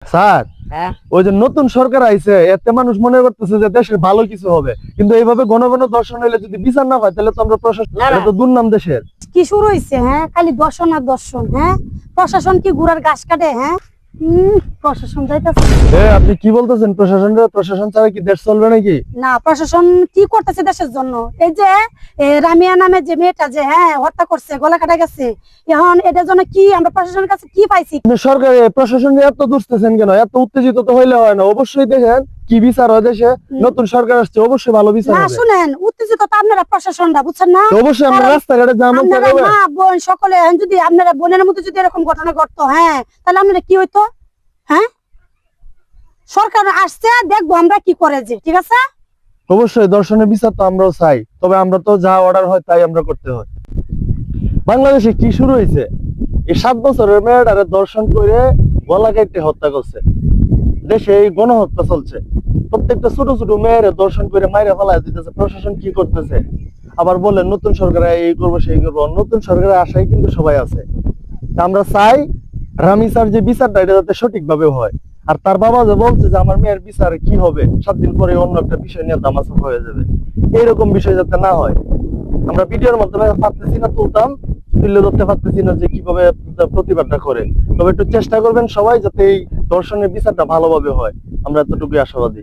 Sir, হ্যাঁ ওই যে নতুন সরকার আইছে এতে মানুষ মনে করতেছে যে দেশের ভালো কিছু হবে, কিন্তু এইভাবে ঘন ঘন দর্শন হইলে যদি বিচার না হয় তাহলে তো আমরা প্রশাসন, না, না। এটা তো দুর্নাম দেশের। কি শুরু হয়েছে? হ্যাঁ, খালি দর্শন আর দর্শন। হ্যাঁ, প্রশাসন কি গুড়ার ঘাস কাটে? হ্যাঁ, প্রশাসন যাইতেছে আপনি কি বলতেছেন? প্রশাসন ছাড়া কি দেশ চলবে নাকি? না। প্রশাসন কি করতেছে দেশের জন্য? এই যে রামিয়া নামে যে মেয়েটা যে হত্যা করছে, গলা কাটা গেছে, এখন এটার জন্য কি আমরা প্রশাসনের কাছে কি পাইছি? আপনি সরকার প্রশাসন নিয়ে এত দুষ্টছেন কেন? এত উত্তেজিত তো হইলে হয় না। অবশ্যই দেখেন কি বিচার হয় দেশে। নতুন সরকার আসছে, অবশ্যই ভালো বিচার না হবে। শুনেন, উত্তেজিত তো আপনারা প্রশাসনটা, বুঝছেন না? তো অবশ্যই আমরা কারণ রাস্তাঘাটে জাম আপনারা মা বোন সকলে যদি আপনারা বোনের মধ্যে যদি এরকম ঘটনা ঘটতো, হ্যাঁ, তাহলে আপনারা কি হইতো? হ্যাঁ, সরকার আসছে, দেখবো আমরা কি করে, যে ঠিক আছে। অবশ্যই দর্শনের বিচার তো আমরাও চাই, তবে আমরা তো যা অর্ডার হয় তাই আমরা করতে হয়। বাংলাদেশে কি শুরু হয়েছে? এই 7 বছরের মেয়েটারে দর্শন করে গলা কেটে হত্যা করছে। দেশে এই গণহত্যা চলছে, প্রত্যেকটা ছোট ছোট মেয়ের দর্শন করে মাইরে ফেলায় দিতেছে। প্রশাসন কি করতেছে? আবার বলেন নতুন সরকার এই করবো সেই করবো। নতুন সরকারের আশায় কিন্তু সবাই আছে। তা আমরা চাই রামিসার যে বিচারটা এটা যাতে সঠিকভাবে হয়। আর তার বাবা যে বলছে যে আমার মেয়ের বিচার কি হবে, 7 দিন পরে অন্য একটা বিষয় নিয়ে দামাচাপা হয়ে যাবে, এইরকম বিষয় যাতে না হয়। আমরা ভিডিওর মাধ্যমে পারতেছি না তুলতাম, তুলে ধরতে পারতেছি না যে কিভাবে প্রতিবাদটা করে। তবে একটু চেষ্টা করবেন সবাই যাতে এই দর্শনের বিচারটা ভালোভাবে হয়, আমরা এতটুকুই আশাবাদী।